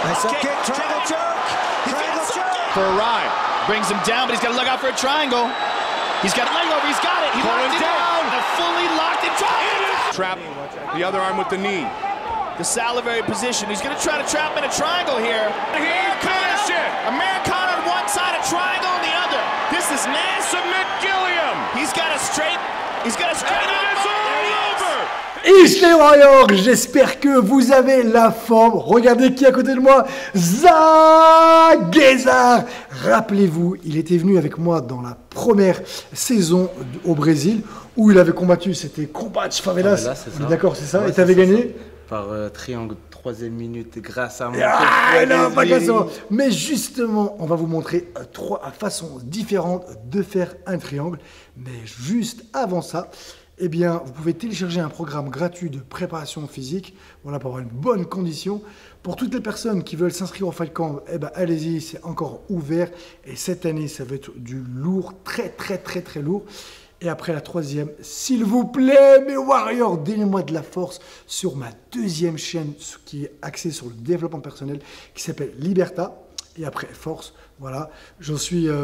Nice up kick, triangle choke. Triangle choke. For a ride. Brings him down, but he's got to look out for a triangle. He's got a leg over, he's got it. He locked it down. A fully locked in triangle. Trap the other arm with the knee. The salivary position. He's going to try to trap in a triangle here. Americana on one side, a triangle on the other. This is nasty. Submit Gilliam. He's got a straight. He's got a straight. Ish les Warriors, j'espère que vous avez la forme. Regardez qui est à côté de moi, Zaguezar. Rappelez-vous, il était venu avec moi dans la première saison au Brésil où il avait combattu, c'était Combate Favelas. D'accord, c'est ça. Et tu avais gagné par triangle 3e minute grâce à moi. Ah, non, pas grâce à moi. Mais justement, on va vous montrer trois façons différentes de faire un triangle. Mais juste avant ça, eh bien, vous pouvez télécharger un programme gratuit de préparation physique, voilà, pour avoir une bonne condition. Pour toutes les personnes qui veulent s'inscrire au Fight Camp, eh ben, allez-y, c'est encore ouvert. Et cette année, ça va être du lourd, très lourd. Et après la troisième, s'il vous plaît, mes Warriors, donnez-moi de la force sur ma deuxième chaîne qui est axée sur le développement personnel, qui s'appelle Liberta. Et après, force, voilà, je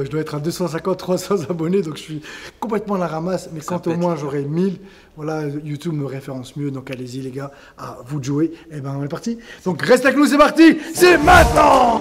dois être à 250, 300 abonnés, donc je suis complètement à la ramasse. Mais quand au moins j'aurai 1000, voilà, YouTube me référence mieux. Donc allez-y les gars, à vous de jouer. Et ben on est parti. Donc reste avec nous, c'est parti, c'est maintenant.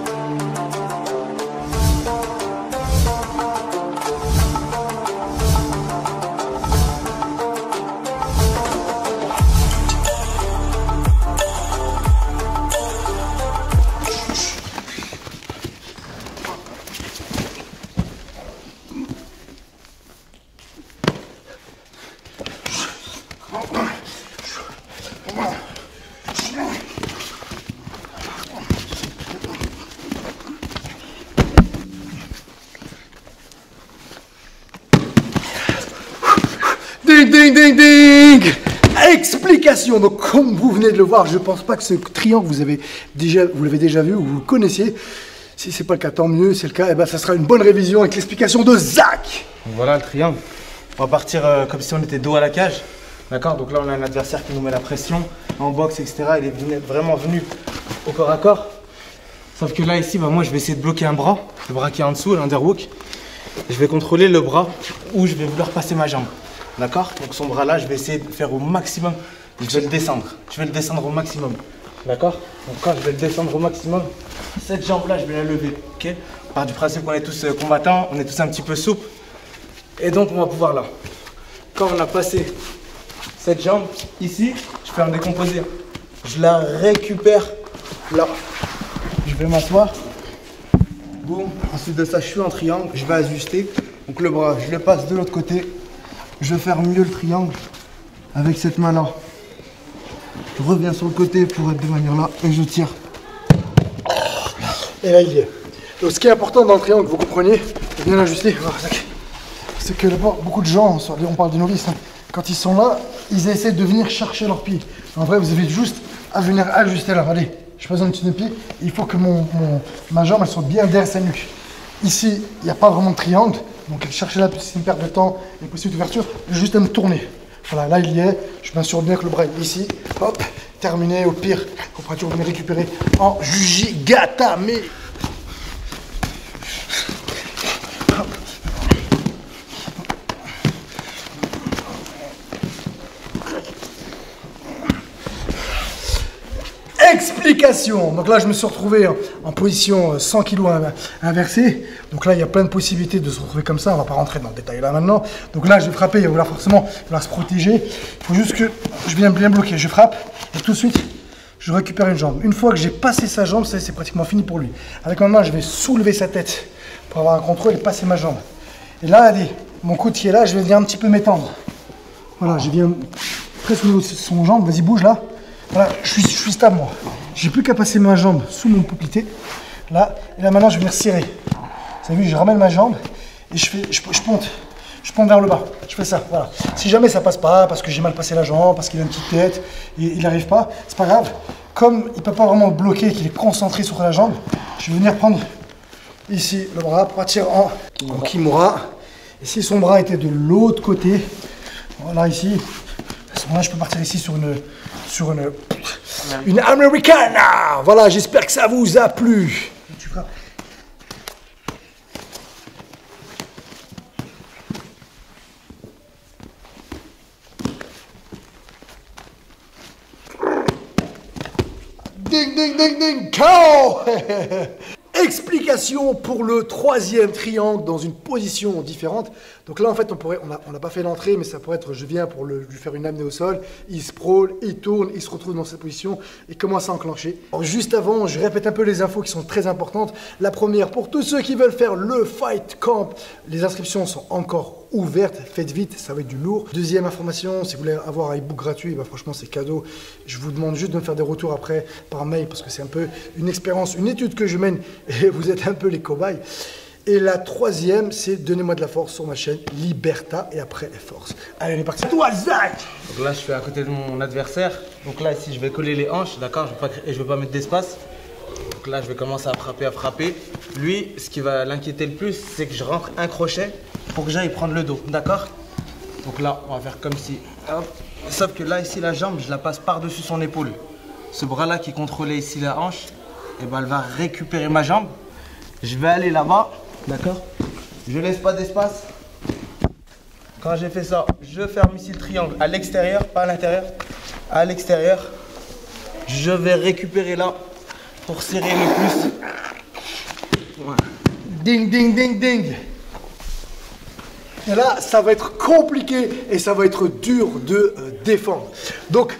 Ding, ding, ding, ding. Explication. Donc, comme vous venez de le voir, je ne pense pas que ce triangle, vous l'avez déjà vu ou vous le connaissiez. Si ce n'est pas le cas, tant mieux. Si c'est le cas, eh ben, ça sera une bonne révision avec l'explication de Zach. Voilà le triangle. On va partir comme si on était dos à la cage. D'accord. Donc là, on a un adversaire qui nous met la pression en boxe, etc. Il est vraiment venu au corps à corps. Sauf que là, ici, bah, moi, je vais essayer de bloquer un bras. Le bras qui est en dessous, l'underhook. Je vais contrôler le bras où je vais vouloir passer ma jambe. D'accord. Donc son bras là, je vais essayer de faire au maximum. Je vais le descendre. Je vais le descendre au maximum. D'accord. Donc quand je vais le descendre au maximum, cette jambe là, je vais la lever. Ok. On part du principe qu'on est tous combattants, on est tous un petit peu souples. Et donc on va pouvoir là. Quand on a passé cette jambe ici, je fais un décomposé. Je la récupère là. Je vais m'asseoir. Boum. Ensuite de ça, je suis en triangle. Je vais ajuster. Donc le bras, je le passe de l'autre côté. Je vais faire mieux le triangle avec cette main-là. Je reviens sur le côté pour être de manière là et je tire. Et là, il y est. Donc, ce qui est important dans le triangle, vous compreniez, de bien ajuster, c'est que beaucoup de gens, on parle des novices, hein, quand ils sont là, ils essaient de venir chercher leurs pieds. En vrai, vous avez juste à venir ajuster là. Allez, je pose un petit pied. Il faut que ma jambe elle soit bien derrière sa nuque. Ici, il n'y a pas vraiment de triangle. Donc chercher là, c'est une perte de temps, une possible d'ouverture, juste à me tourner. Voilà, là il y est, je m'assure bien que le bras est ici, hop, terminé, au pire, on pourra toujours venir récupérer en Jujigatame. Explication. Donc là, je me suis retrouvé en position 100 kg inversé. Donc là, il y a plein de possibilités de se retrouver comme ça. On ne va pas rentrer dans le détail là maintenant. Donc là, je vais frapper. Il va forcément se protéger. Il faut juste que je vienne bien bloquer. Je frappe et tout de suite, je récupère une jambe. Une fois que j'ai passé sa jambe, c'est pratiquement fini pour lui. Avec ma main, je vais soulever sa tête pour avoir un contrôle et passer ma jambe. Et là, allez, mon coude qui est là, je vais venir un petit peu m'étendre. Voilà, je viens presque au niveau de son jambe. Vas-y, bouge là. Voilà, je suis stable moi. J'ai plus qu'à passer ma jambe sous mon poplité. Là, et là maintenant je vais venir serrer. Vous avez vu, je ramène ma jambe et je ponte. Je ponte vers le bas. Je fais ça, voilà. Si jamais ça passe pas, parce que j'ai mal passé la jambe, parce qu'il a une petite tête, et il n'arrive pas, c'est pas grave. Comme il ne peut pas vraiment bloquer, qu'il est concentré sur la jambe, je vais venir prendre ici le bras pour partir en kimura. Et si son bras était de l'autre côté, voilà ici, à ce moment-là je peux partir ici sur une une Americana. Voilà, j'espère que ça vous a plu. Tu feras. Ding, ding, ding, ding, KO. Explication pour le troisième triangle dans une position différente. Donc là, en fait, on n'a pas fait l'entrée, mais ça pourrait être, je viens pour lui faire une amenée au sol, il se prôle, il tourne, il se retrouve dans cette position et commence à enclencher. Alors, juste avant, je répète un peu les infos qui sont très importantes. La première, pour tous ceux qui veulent faire le Fight Camp, les inscriptions sont encore ouvertes, faites vite, ça va être du lourd. Deuxième information, si vous voulez avoir un e-book gratuit, bah franchement c'est cadeau. Je vous demande juste de me faire des retours après par mail parce que c'est un peu une expérience, une étude que je mène et vous êtes un peu les cobayes. Et la troisième, c'est Donnez-moi de la force sur ma chaîne Liberta et après force. Allez, on est parti. Toi, Zach! Donc là, je suis à côté de mon adversaire. Donc là, ici, je vais coller les hanches, d'accord? Je vais pas mettre d'espace. Donc là, je vais commencer à frapper. Lui, ce qui va l'inquiéter le plus, c'est que je rentre un crochet pour que j'aille prendre le dos, d'accord? Donc là, on va faire comme si, hop. Sauf que là, ici, la jambe, je la passe par-dessus son épaule. Ce bras-là qui contrôlait ici la hanche, et ben, elle va récupérer ma jambe. Je vais aller là-bas, d'accord? Je laisse pas d'espace. Quand j'ai fait ça, je ferme ici le triangle à l'extérieur, pas à l'intérieur, à l'extérieur. Je vais récupérer là pour serrer le plus. Voilà. Ding, ding, ding, ding. Et là, ça va être compliqué et ça va être dur de défendre. Donc,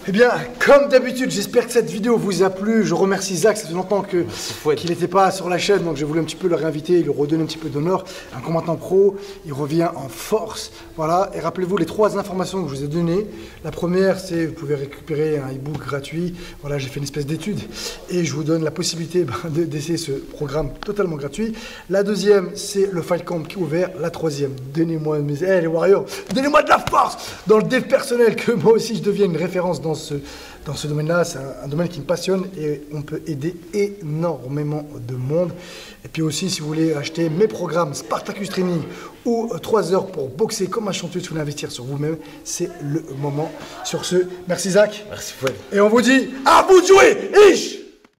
eh bien, comme d'habitude, j'espère que cette vidéo vous a plu. Je remercie Zach, ça fait longtemps qu'il n'était pas sur la chaîne, donc j'ai voulu un petit peu le réinviter, lui redonner un petit peu d'honneur. Un combattant pro, il revient en force. Voilà, et rappelez-vous les 3 informations que je vous ai données. La première, c'est vous pouvez récupérer un e-book gratuit. Voilà, j'ai fait une espèce d'étude et je vous donne la possibilité d'essayer ce programme totalement gratuit. La deuxième, c'est le Fight Camp qui est ouvert. La troisième, donnez-moi les Warriors, donnez-moi de la force dans le dev personnel, que moi aussi je devienne une référence dans ce domaine-là. C'est un domaine qui me passionne et on peut aider énormément de monde. Et puis aussi, si vous voulez acheter mes programmes Spartacus Training ou 3 heures pour boxer comme un champion, si vous voulez investir sur vous-même, c'est le moment. Sur ce, merci Zach. Merci Fouad. Et on vous dit à vous de jouer, Ish.